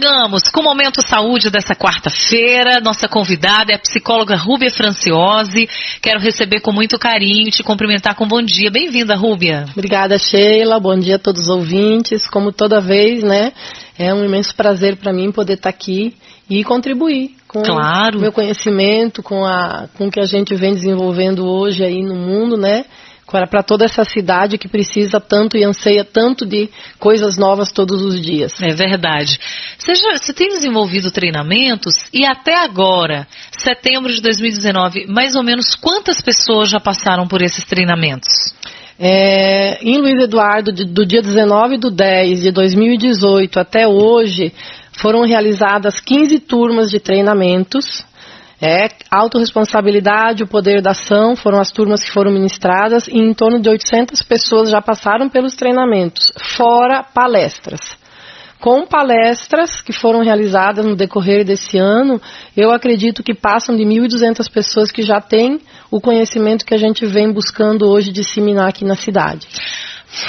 Chegamos com o Momento Saúde dessa quarta-feira. Nossa convidada é a psicóloga Rúbia Franciose. Quero receber com muito carinho e te cumprimentar com bom dia. Bem-vinda, Rúbia. Obrigada, Sheila. Bom dia a todos os ouvintes. Como toda vez, né? É um imenso prazer para mim poder estar aqui e contribuir com o meu conhecimento, com o que a gente vem desenvolvendo hoje aí no mundo, né? Para toda essa cidade que precisa tanto e anseia tanto de coisas novas todos os dias. É verdade. Você tem desenvolvido treinamentos e até agora, setembro de 2019, mais ou menos quantas pessoas já passaram por esses treinamentos? Em Luiz Eduardo, do dia 19/10 de 2018 até hoje, foram realizadas 15 turmas de treinamentos. Autorresponsabilidade, o poder da ação, foram as turmas que foram ministradas e em torno de 800 pessoas já passaram pelos treinamentos, fora palestras. Com palestras que foram realizadas no decorrer desse ano, eu acredito que passam de 1.200 pessoas que já têm o conhecimento que a gente vem buscando hoje disseminar aqui na cidade.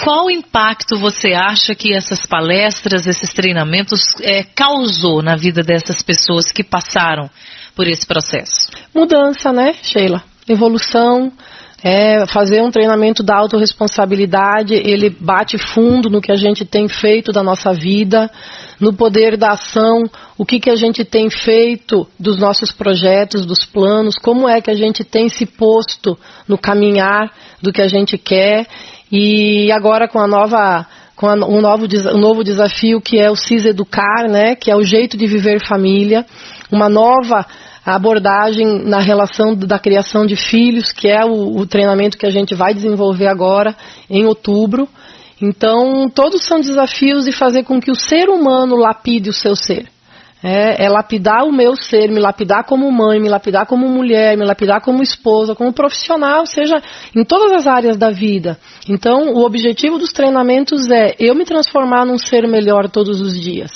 Qual impacto você acha que essas palestras, esses treinamentos causou na vida dessas pessoas que passaram por esse processo? Mudança, né, Sheila? Evolução. Fazer um treinamento da autorresponsabilidade, ele bate fundo no que a gente tem feito da nossa vida, no poder da ação, o que a gente tem feito dos nossos projetos, dos planos, como é que a gente tem se posto no caminhar do que a gente quer. E agora com um novo desafio que é o CIS Educar, né, que é o jeito de viver família, uma nova abordagem na relação da criação de filhos, que é o treinamento que a gente vai desenvolver agora em outubro. Então, todos são desafios de fazer com que o ser humano lapide o seu ser. Lapidar o meu ser, me lapidar como mãe, me lapidar como mulher, me lapidar como esposa, como profissional, seja em todas as áreas da vida. Então, o objetivo dos treinamentos é eu me transformar num ser melhor todos os dias.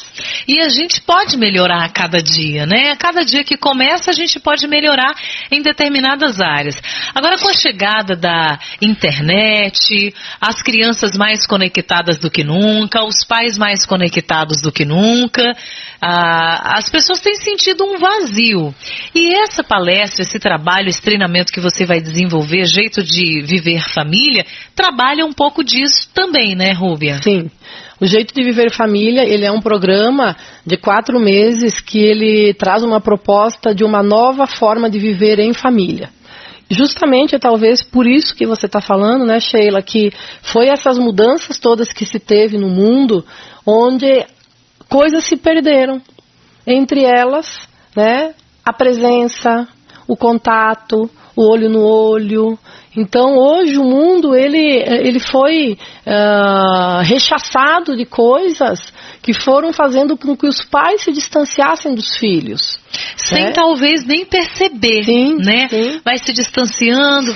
E a gente pode melhorar a cada dia, né? A cada dia que começa, a gente pode melhorar em determinadas áreas. Agora, com a chegada da internet, as crianças mais conectadas do que nunca, os pais mais conectados do que nunca, as pessoas têm sentido um vazio. E essa palestra, esse trabalho, esse treinamento que você vai desenvolver, jeito de viver família, trabalha um pouco disso também, né, Rúbia? Sim. O Jeito de Viver Família, ele é um programa de 4 meses que ele traz uma proposta de uma nova forma de viver em família. Justamente, talvez, por isso que você está falando, né, Sheila, que foi essas mudanças todas que se teve no mundo, onde coisas se perderam. Entre elas, né, a presença, o contato, o olho no olho. Então, hoje o mundo ele foi rechaçado de coisas que foram fazendo com que os pais se distanciassem dos filhos. Sem talvez nem perceber, sim, né? Sim. Vai se distanciando,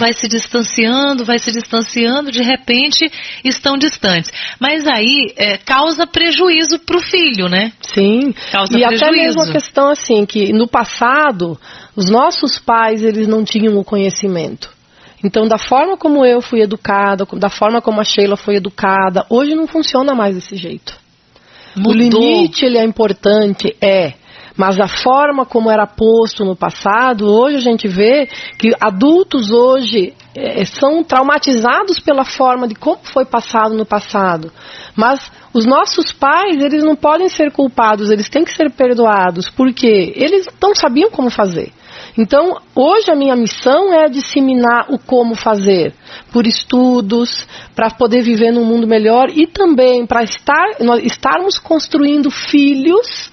de repente estão distantes. Mas aí causa prejuízo para o filho, né? Sim, causa e prejuízo. Até mesmo a questão assim, que no passado, os nossos pais, eles não tinham o conhecimento. Então, da forma como eu fui educada, da forma como a Sheila foi educada, hoje não funciona mais desse jeito. Mudou. O limite, ele é importante, mas a forma como era posto no passado, hoje a gente vê que adultos hoje são traumatizados pela forma de como foi passado no passado. Mas os nossos pais, eles não podem ser culpados, eles têm que ser perdoados, porque eles não sabiam como fazer. Então, hoje a minha missão é disseminar o como fazer, por estudos, para poder viver num mundo melhor e também para estarmos construindo filhos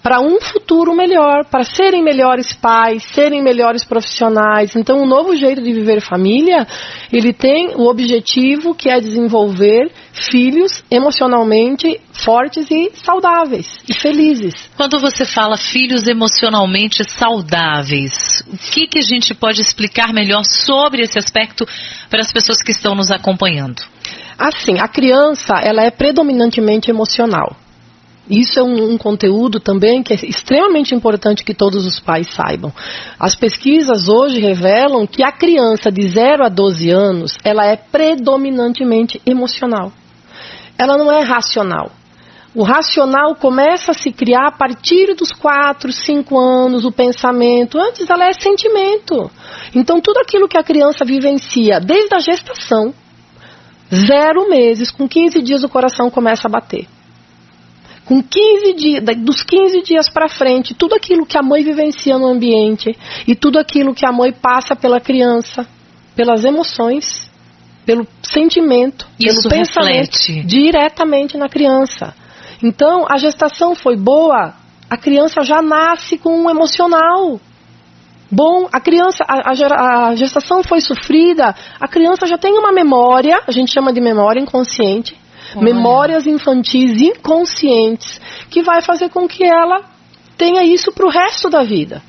para um futuro melhor, para serem melhores pais, serem melhores profissionais. Então, o novo jeito de viver família, ele tem o objetivo que é desenvolver filhos emocionalmente fortes e saudáveis e felizes. Quando você fala filhos emocionalmente saudáveis, o que a gente pode explicar melhor sobre esse aspecto para as pessoas que estão nos acompanhando? Assim, a criança, ela é predominantemente emocional. Isso é um conteúdo também que é extremamente importante que todos os pais saibam. As pesquisas hoje revelam que a criança de 0 a 12 anos, ela é predominantemente emocional. Ela não é racional. O racional começa a se criar a partir dos 4, 5 anos, o pensamento. Antes ela é sentimento. Então tudo aquilo que a criança vivencia desde a gestação, 0 meses, com 15 dias o coração começa a bater. Com 15 dias, dos 15 dias para frente, tudo aquilo que a mãe vivencia no ambiente e tudo aquilo que a mãe passa pela criança, pelas emoções, pelo sentimento, isso pelo pensamento, reflete diretamente na criança. Então, a gestação foi boa, a criança já nasce com um emocional bom, a criança, a gestação foi sofrida, a criança já tem uma memória, a gente chama de memória inconsciente, memórias infantis inconscientes, que vai fazer com que ela tenha isso para o resto da vida.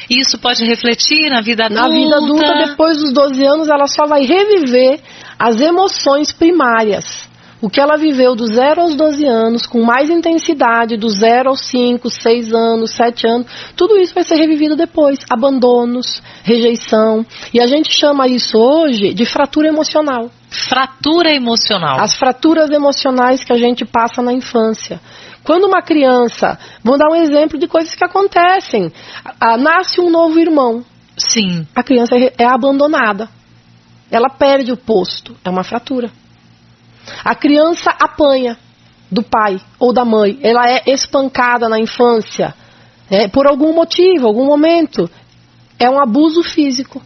Isso pode refletir na vida adulta? Na vida adulta, depois dos 12 anos, ela só vai reviver as emoções primárias. O que ela viveu dos 0 aos 12 anos, com mais intensidade, dos 0 aos 5, 6 anos, 7 anos, tudo isso vai ser revivido depois. Abandonos, rejeição. E a gente chama isso hoje de fratura emocional. Fratura emocional. As fraturas emocionais que a gente passa na infância. Quando uma criança, vamos dar um exemplo de coisas que acontecem. Nasce um novo irmão. Sim. A criança é abandonada. Ela perde o posto. É uma fratura. A criança apanha do pai ou da mãe. Ela é espancada na infância. Por algum motivo, algum momento. É um abuso físico.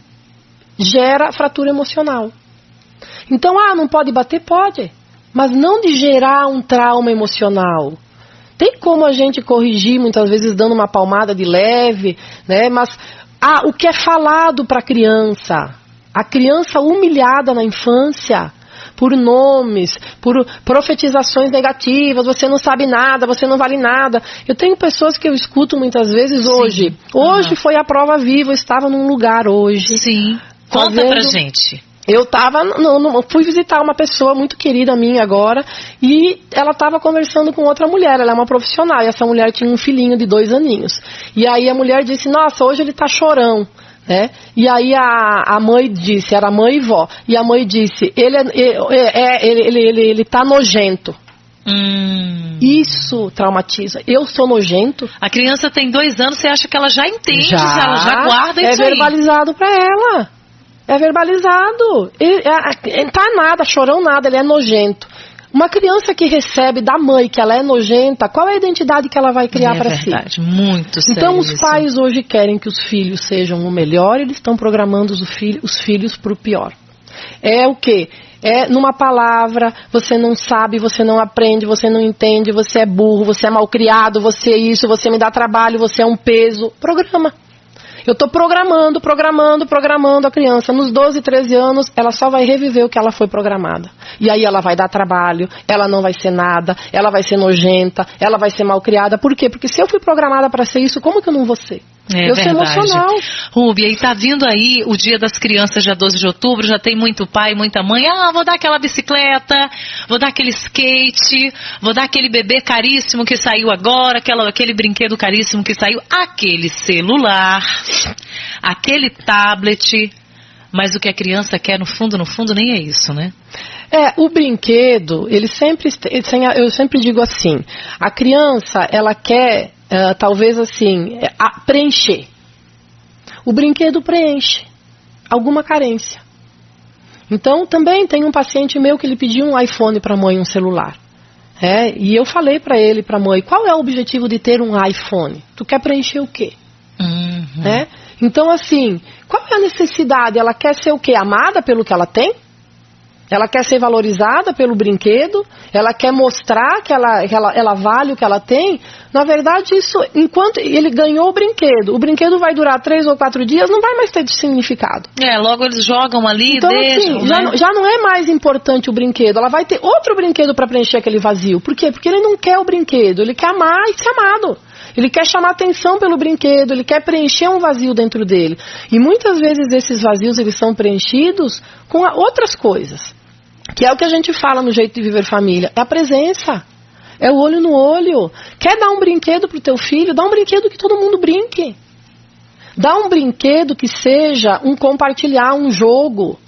Gera fratura emocional. Então, não pode bater? Pode. Mas não de gerar um trauma emocional. Tem como a gente corrigir, muitas vezes dando uma palmada de leve, né? Mas o que é falado para a criança humilhada na infância, por nomes, por profetizações negativas, você não sabe nada, você não vale nada. Eu tenho pessoas que eu escuto muitas vezes hoje. Hoje foi a prova viva, eu estava num lugar hoje. Sim, conta pra gente. Eu fui visitar uma pessoa muito querida minha agora, e ela estava conversando com outra mulher, ela é uma profissional, e essa mulher tinha um filhinho de 2 aninhos. E aí a mulher disse, nossa, hoje ele tá chorão. E aí a mãe disse, era mãe e vó, e a mãe disse, ele tá nojento. Isso traumatiza. Eu sou nojento. A criança tem 2 anos, você acha que ela já entende, ela já guarda isso aí. É verbalizado para ela. É verbalizado. Ele tá nada, chorão nada, ele é nojento. Uma criança que recebe da mãe que ela é nojenta, qual é a identidade que ela vai criar para si? É verdade, muito sério. Então os pais hoje querem que os filhos sejam o melhor, eles estão programando os filhos para o pior. É o quê? É numa palavra, você não sabe, você não aprende, você não entende, você é burro, você é malcriado, você é isso, você me dá trabalho, você é um peso. Programa. Eu estou programando a criança. Nos 12, 13 anos, ela só vai reviver o que ela foi programada. E aí ela vai dar trabalho, ela não vai ser nada, ela vai ser nojenta, ela vai ser malcriada. Por quê? Porque se eu fui programada para ser isso, como que eu não vou ser? Eu sou emocional. Rúbia, e tá vindo aí o Dia das Crianças, dia 12 de outubro, já tem muito pai, muita mãe. Vou dar aquela bicicleta, vou dar aquele skate, vou dar aquele bebê caríssimo que saiu agora, aquele brinquedo caríssimo que saiu, aquele celular, aquele tablet. Mas o que a criança quer, no fundo, nem é isso, né? O brinquedo, eu sempre digo assim, a criança, ela quer, talvez assim, preencher. O brinquedo preenche alguma carência. Então, também tem um paciente meu que ele pediu um iPhone para a mãe, um celular. E eu falei para ele, para a mãe, qual é o objetivo de ter um iPhone? Tu quer preencher o quê? Então, assim, qual é a necessidade? Ela quer ser o quê? Amada pelo que ela tem? Ela quer ser valorizada pelo brinquedo? Ela quer mostrar que ela vale o que ela tem? Na verdade, isso, enquanto ele ganhou o brinquedo vai durar 3 ou 4 dias, não vai mais ter significado. Logo eles jogam ali, então, deixam, assim, né? já não é mais importante o brinquedo, ela vai ter outro brinquedo para preencher aquele vazio. Por quê? Porque ele não quer o brinquedo, ele quer amar e ser amado. Ele quer chamar atenção pelo brinquedo, ele quer preencher um vazio dentro dele. E muitas vezes esses vazios eles são preenchidos com outras coisas. Que é o que a gente fala no Jeito de Viver Família. É a presença. É o olho no olho. Quer dar um brinquedo pro teu filho? Dá um brinquedo que todo mundo brinque. Dá um brinquedo que seja um compartilhar, um jogo,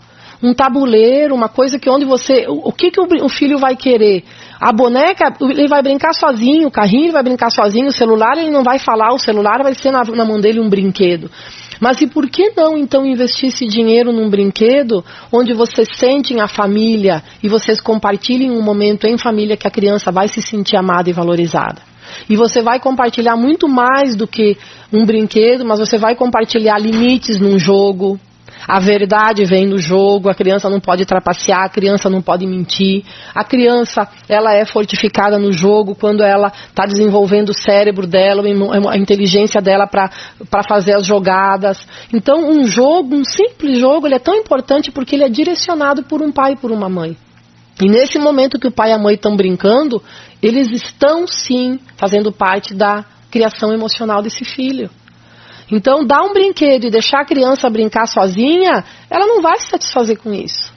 um tabuleiro, uma coisa que onde você... O que o filho vai querer? A boneca, ele vai brincar sozinho, o carrinho ele vai brincar sozinho, o celular ele não vai falar, o celular vai ser na mão dele um brinquedo. Mas e por que não, então, investir esse dinheiro num brinquedo onde vocês sentem a família e vocês compartilhem um momento em família que a criança vai se sentir amada e valorizada? E você vai compartilhar muito mais do que um brinquedo, mas você vai compartilhar limites num jogo. A verdade vem no jogo, a criança não pode trapacear, a criança não pode mentir. A criança, ela é fortificada no jogo quando ela está desenvolvendo o cérebro dela, a inteligência dela para fazer as jogadas. Então, um jogo, um simples jogo, ele é tão importante porque ele é direcionado por um pai e por uma mãe. E nesse momento que o pai e a mãe estão brincando, eles estão sim fazendo parte da criação emocional desse filho. Então, dar um brinquedo e deixar a criança brincar sozinha, ela não vai se satisfazer com isso.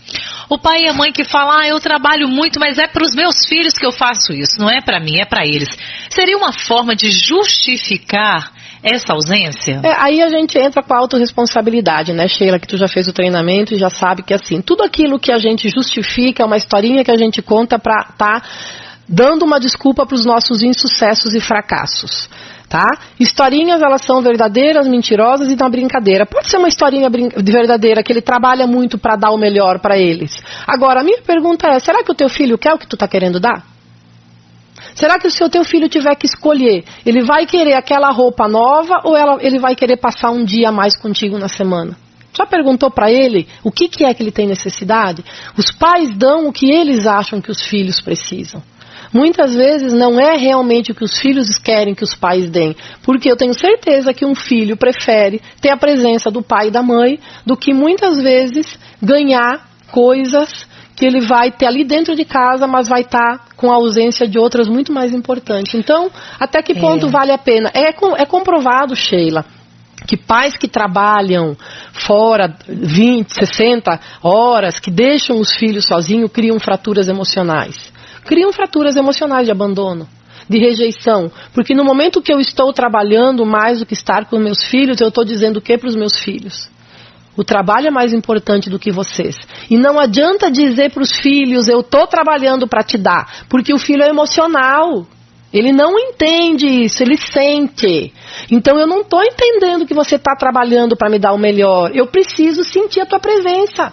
O pai e a mãe que falam, eu trabalho muito, mas é para os meus filhos que eu faço isso, não é para mim, é para eles. Seria uma forma de justificar essa ausência? Aí a gente entra com a autorresponsabilidade, né, Sheila, que tu já fez o treinamento e já sabe que assim, tudo aquilo que a gente justifica é uma historinha que a gente conta para estar dando uma desculpa para os nossos insucessos e fracassos. Tá? Historinhas, elas são verdadeiras, mentirosas e na brincadeira. Pode ser uma historinha verdadeira, que ele trabalha muito para dar o melhor para eles. Agora, a minha pergunta é, será que o teu filho quer o que tu está querendo dar? Será que se o teu filho tiver que escolher, ele vai querer aquela roupa nova ou ele vai querer passar um dia a mais contigo na semana? Já perguntou para ele o que é que ele tem necessidade? Os pais dão o que eles acham que os filhos precisam. Muitas vezes não é realmente o que os filhos querem que os pais deem, porque eu tenho certeza que um filho prefere ter a presença do pai e da mãe do que muitas vezes ganhar coisas que ele vai ter ali dentro de casa, mas vai estar com a ausência de outras muito mais importantes. Então, até que ponto vale a pena? É comprovado, Sheila, que pais que trabalham fora 20, 60 horas, que deixam os filhos sozinhos, criam fraturas emocionais. Criam fraturas emocionais de abandono, de rejeição. Porque no momento que eu estou trabalhando mais do que estar com meus filhos, eu estou dizendo o que para os meus filhos? O trabalho é mais importante do que vocês. E não adianta dizer para os filhos, eu estou trabalhando para te dar. Porque o filho é emocional. Ele não entende isso, ele sente. Então eu não estou entendendo que você está trabalhando para me dar o melhor. Eu preciso sentir a tua presença.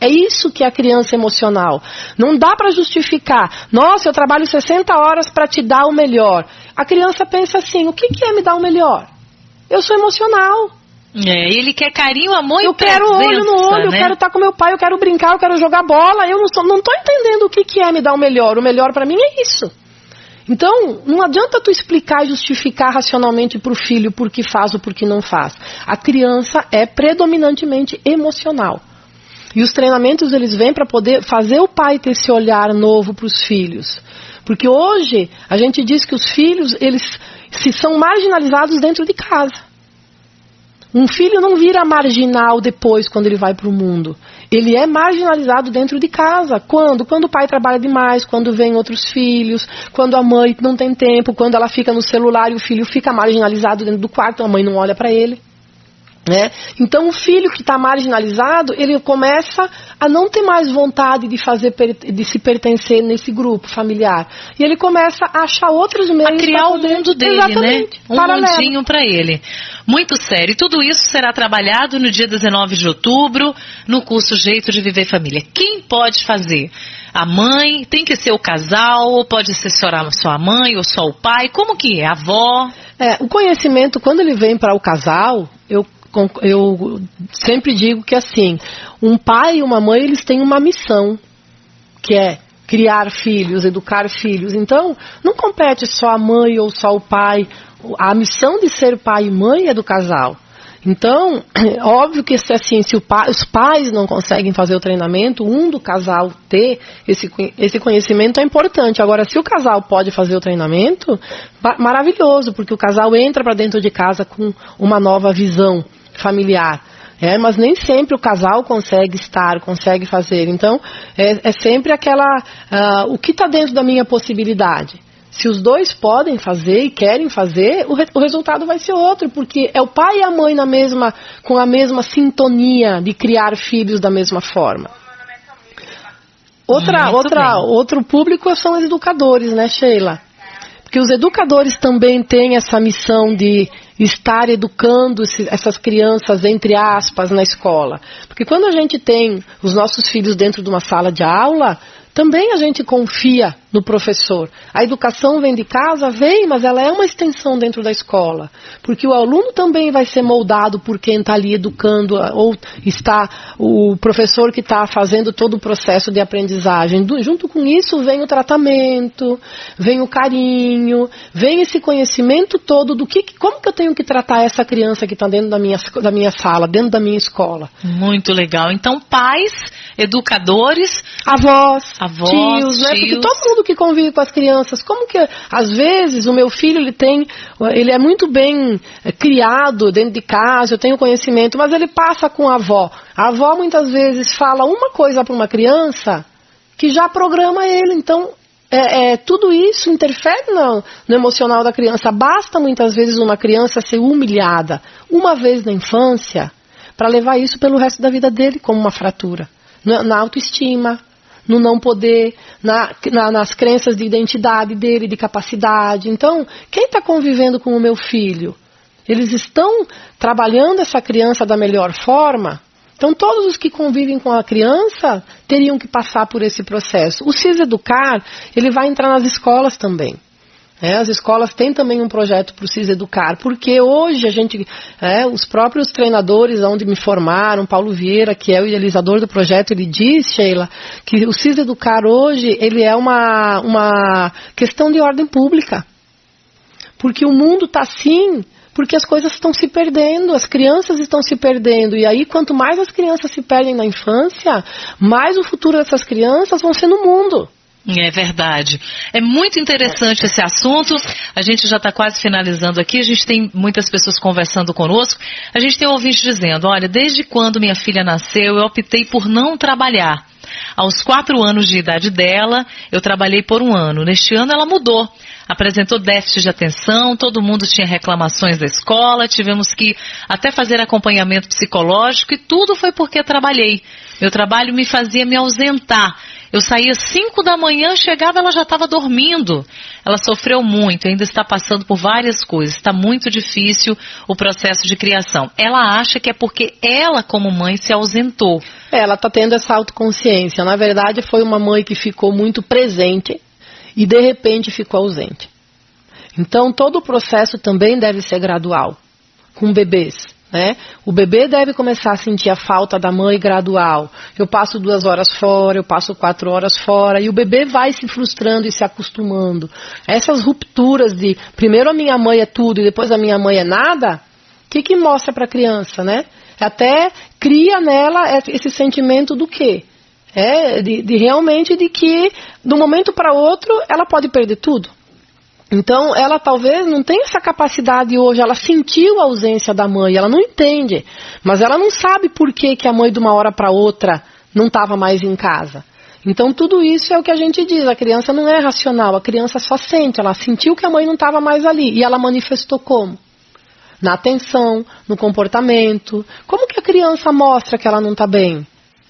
É isso que é a criança emocional. Não dá para justificar. Nossa, eu trabalho 60 horas para te dar o melhor. A criança pensa assim, o que é me dar o melhor? Eu sou emocional. Ele quer carinho, amor e presença. Eu quero olho no olho, eu quero estar com meu pai, eu quero brincar, eu quero jogar bola. Eu não estou entendendo o que é me dar o melhor. O melhor para mim é isso. Então, não adianta tu explicar e justificar racionalmente para o filho por que faz ou por que não faz. A criança é predominantemente emocional. E os treinamentos, eles vêm para poder fazer o pai ter esse olhar novo para os filhos. Porque hoje, a gente diz que os filhos, eles são marginalizados dentro de casa. Um filho não vira marginal depois, quando ele vai para o mundo. Ele é marginalizado dentro de casa. Quando? Quando o pai trabalha demais, quando vem outros filhos, quando a mãe não tem tempo, quando ela fica no celular e o filho fica marginalizado dentro do quarto, a mãe não olha para ele. Né? Então o filho que está marginalizado, ele começa a não ter mais vontade de se pertencer nesse grupo familiar. E ele começa a achar outros meios a criar o mundo dele, exatamente, né? Um mundinho para ele. Muito sério. E tudo isso será trabalhado no dia 19 de outubro, no curso Jeito de Viver Família. Quem pode fazer? A mãe? Tem que ser o casal? Ou pode ser só a mãe ou só o pai? Como que é? A avó? O conhecimento, quando ele vem para o casal, eu sempre digo que assim, um pai e uma mãe, eles têm uma missão, que é criar filhos, educar filhos. Então, não compete só a mãe ou só o pai. A missão de ser pai e mãe é do casal. Então, óbvio que assim, se os pais não conseguem fazer o treinamento, um do casal ter esse conhecimento é importante. Agora, se o casal pode fazer o treinamento, maravilhoso, porque o casal entra para dentro de casa com uma nova visão familiar. Mas nem sempre o casal consegue fazer. Então, é sempre o que está dentro da minha possibilidade. Se os dois podem fazer e querem fazer, o resultado vai ser outro, porque é o pai e a mãe com a mesma sintonia de criar filhos da mesma forma. Outro público são os educadores, né, Sheila? Porque os educadores também têm essa missão de estar educando essas crianças, entre aspas, na escola. Porque quando a gente tem os nossos filhos dentro de uma sala de aula, também a gente confia no professor. A educação vem de casa, mas ela é uma extensão dentro da escola. Porque o aluno também vai ser moldado por quem está ali educando, ou está o professor que está fazendo todo o processo de aprendizagem. Junto com isso vem o tratamento, vem o carinho, vem esse conhecimento todo do como que eu tenho que tratar essa criança que está dentro da minha sala, dentro da minha escola. Muito legal. Então, pais, educadores, avós, tios, né? Porque todo mundo que convive com as crianças, como que às vezes o meu filho ele é muito bem criado dentro de casa, eu tenho conhecimento, mas ele passa com a avó. A avó muitas vezes fala uma coisa para uma criança que já programa ele. Então tudo isso interfere no emocional da criança. Basta muitas vezes uma criança ser humilhada uma vez na infância para levar isso pelo resto da vida dele como uma fratura na autoestima, no não poder, nas crenças de identidade dele, de capacidade. Então, quem está convivendo com o meu filho? Eles estão trabalhando essa criança da melhor forma? Então, todos os que convivem com a criança teriam que passar por esse processo. O CIS Educar, ele vai entrar nas escolas também. As escolas têm também um projeto para o CIS Educar, porque hoje os próprios treinadores onde me formaram, Paulo Vieira, que é o idealizador do projeto, ele diz, Sheila, que o CIS Educar hoje ele é uma questão de ordem pública. Porque o mundo está assim, porque as coisas estão se perdendo, as crianças estão se perdendo. E aí, quanto mais as crianças se perdem na infância, mais o futuro dessas crianças vão ser no mundo. É verdade. É muito interessante esse assunto. A gente já está quase finalizando aqui. A gente tem muitas pessoas conversando conosco. A gente tem um ouvinte dizendo, olha, desde quando minha filha nasceu, eu optei por não trabalhar. Aos 4 anos de idade dela, eu trabalhei por 1 ano. Neste ano ela mudou. Apresentou déficit de atenção, todo mundo tinha reclamações da escola, tivemos que até fazer acompanhamento psicológico e tudo foi porque trabalhei. Meu trabalho me fazia me ausentar. Eu saía 5 da manhã, chegava, ela já estava dormindo. Ela sofreu muito, ainda está passando por várias coisas. Está muito difícil o processo de criação. Ela acha que é porque ela, como mãe, se ausentou. Ela está tendo essa autoconsciência. Na verdade, foi uma mãe que ficou muito presente e, de repente, ficou ausente. Então, todo o processo também deve ser gradual, com bebês. Né? O bebê deve começar a sentir a falta da mãe gradual. Eu passo 2 horas fora, eu passo 4 horas fora, e o bebê vai se frustrando e se acostumando. Essas rupturas de primeiro a minha mãe é tudo e depois a minha mãe é nada, o que mostra para a criança, né? Até cria nela esse sentimento do quê? Realmente de que de um momento para outro ela pode perder tudo. Então, ela talvez não tenha essa capacidade hoje, ela sentiu a ausência da mãe, ela não entende, mas ela não sabe por que a mãe de uma hora para outra não estava mais em casa. Então, tudo isso é o que a gente diz, a criança não é racional, a criança só sente, ela sentiu que a mãe não estava mais ali, e ela manifestou como? Na atenção, no comportamento. Como que a criança mostra que ela não está bem?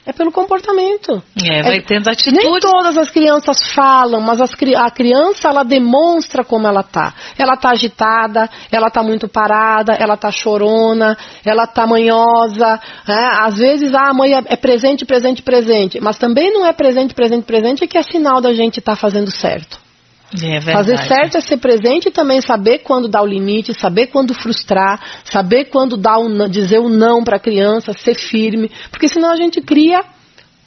É pelo comportamento. Vai tendo atitude. Nem todas as crianças falam, mas a criança, ela demonstra como ela está. Ela está agitada, ela está muito parada, ela está chorona, ela está manhosa. Às vezes, a mãe é presente, presente, presente. Mas também não é presente, presente, presente, que é sinal da gente estar fazendo certo. É verdade. Fazer certo é ser presente e também saber quando dar o limite, saber quando frustrar, saber quando dizer o não para a criança, ser firme, porque senão a gente cria,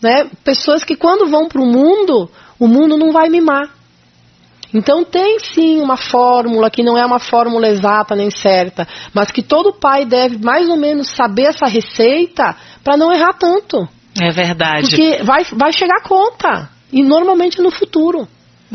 né, pessoas que quando vão para o mundo não vai mimar. Então tem sim uma fórmula, que não é uma fórmula exata nem certa, mas que todo pai deve mais ou menos saber essa receita para não errar tanto. É verdade. Porque vai chegar a conta, e normalmente no futuro.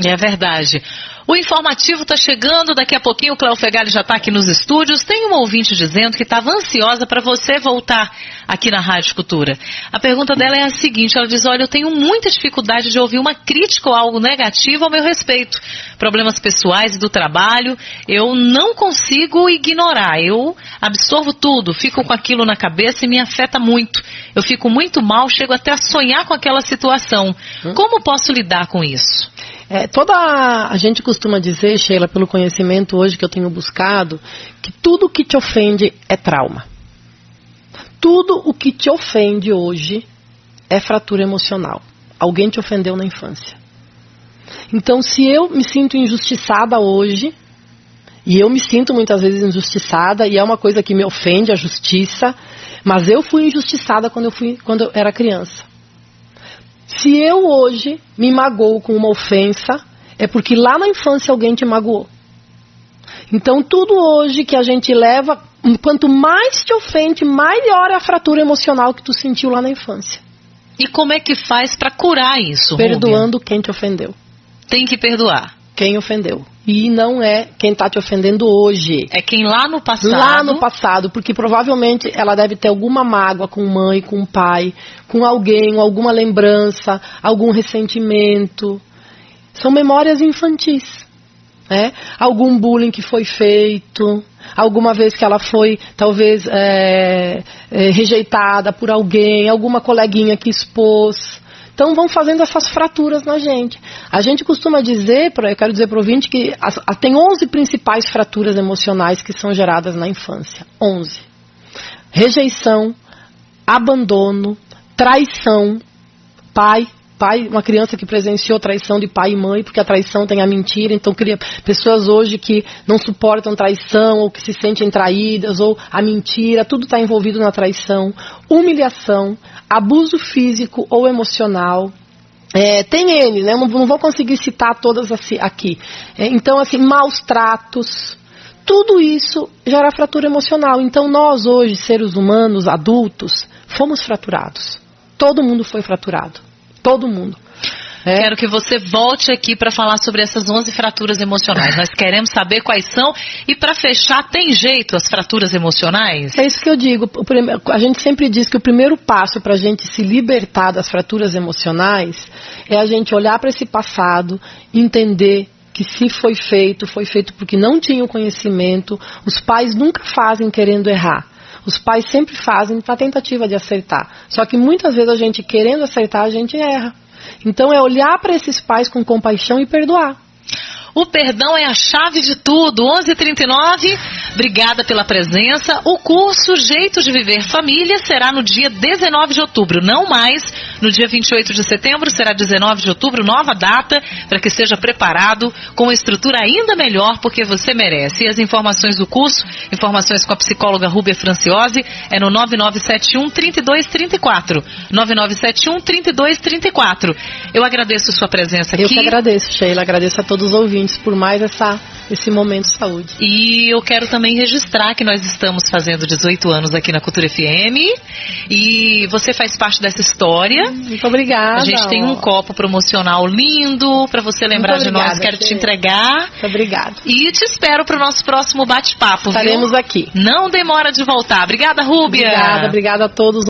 É verdade. O informativo está chegando, daqui a pouquinho o Cléo Fegali já está aqui nos estúdios. Tem uma ouvinte dizendo que estava ansiosa para você voltar aqui na Rádio Cultura. A pergunta dela é a seguinte, ela diz, olha, eu tenho muita dificuldade de ouvir uma crítica ou algo negativo ao meu respeito. Problemas pessoais e do trabalho, eu não consigo ignorar, eu absorvo tudo, fico com aquilo na cabeça e me afeta muito. Eu fico muito mal, chego até a sonhar com aquela situação. Como posso lidar com isso? A gente costuma dizer, Sheila, pelo conhecimento hoje que eu tenho buscado, que tudo que te ofende é trauma. Tudo o que te ofende hoje é fratura emocional. Alguém te ofendeu na infância. Então, se eu me sinto injustiçada hoje, e eu me sinto muitas vezes injustiçada, e é uma coisa que me ofende, a justiça, mas eu fui injustiçada quando eu era criança. Se eu hoje me magoo com uma ofensa, é porque lá na infância alguém te magoou. Então tudo hoje que a gente leva, quanto mais te ofende, maior é a fratura emocional que tu sentiu lá na infância. E como é que faz para curar isso, Perdoando quem te ofendeu. Tem que perdoar. Quem ofendeu. E não é quem está te ofendendo hoje. É quem lá no passado... Lá no passado, porque provavelmente ela deve ter alguma mágoa com mãe, com pai, com alguém, alguma lembrança, algum ressentimento. São memórias infantis. Né? Algum bullying que foi feito, alguma vez que ela foi, talvez, rejeitada por alguém, alguma coleguinha que expôs. Então vão fazendo essas fraturas na gente. A gente costuma dizer, eu quero dizer para o ouvinte, que tem 11 principais fraturas emocionais que são geradas na infância. 11. Rejeição, abandono, traição, uma criança que presenciou traição de pai e mãe, porque a traição tem a mentira, então cria pessoas hoje que não suportam traição, ou que se sentem traídas, ou a mentira, tudo está envolvido na traição. Humilhação, abuso físico ou emocional. Tem N, né? Não vou conseguir citar todas aqui. Então, assim, maus tratos. Tudo isso gera fratura emocional. Então, nós hoje, seres humanos, adultos, fomos fraturados. Todo mundo foi fraturado. Todo mundo. Quero que você volte aqui para falar sobre essas 11 fraturas emocionais. Nós queremos saber quais são. E para fechar, tem jeito as fraturas emocionais? É isso que eu digo. A gente sempre diz que o primeiro passo para a gente se libertar das fraturas emocionais é a gente olhar para esse passado, entender que se foi feito porque não tinha o conhecimento. Os pais nunca fazem querendo errar. Os pais sempre fazem na tentativa de acertar. Só que muitas vezes a gente querendo acertar, a gente erra. Então é olhar para esses pais com compaixão e perdoar. O perdão é a chave de tudo. 11h39, obrigada pela presença. O curso Jeito de Viver Família será no dia 19 de outubro, não mais no dia 28 de setembro, será 19 de outubro, nova data, para que esteja preparado com uma estrutura ainda melhor, porque você merece. E as informações do curso, informações com a psicóloga Rúbia Franciose, é no 9971-3234. 9971-3234. Eu agradeço sua presença aqui. Eu que agradeço, Sheila, agradeço a todos os ouvintes por mais esse momento de saúde. E eu quero também registrar que nós estamos fazendo 18 anos aqui na Cultura FM e você faz parte dessa história. Muito obrigada. A gente tem um copo promocional lindo para você lembrar de nós. Quero te entregar. Muito obrigada. E te espero para o nosso próximo bate-papo. Estaremos aqui. Não demora de voltar. Obrigada, Rúbia. Obrigada a todos.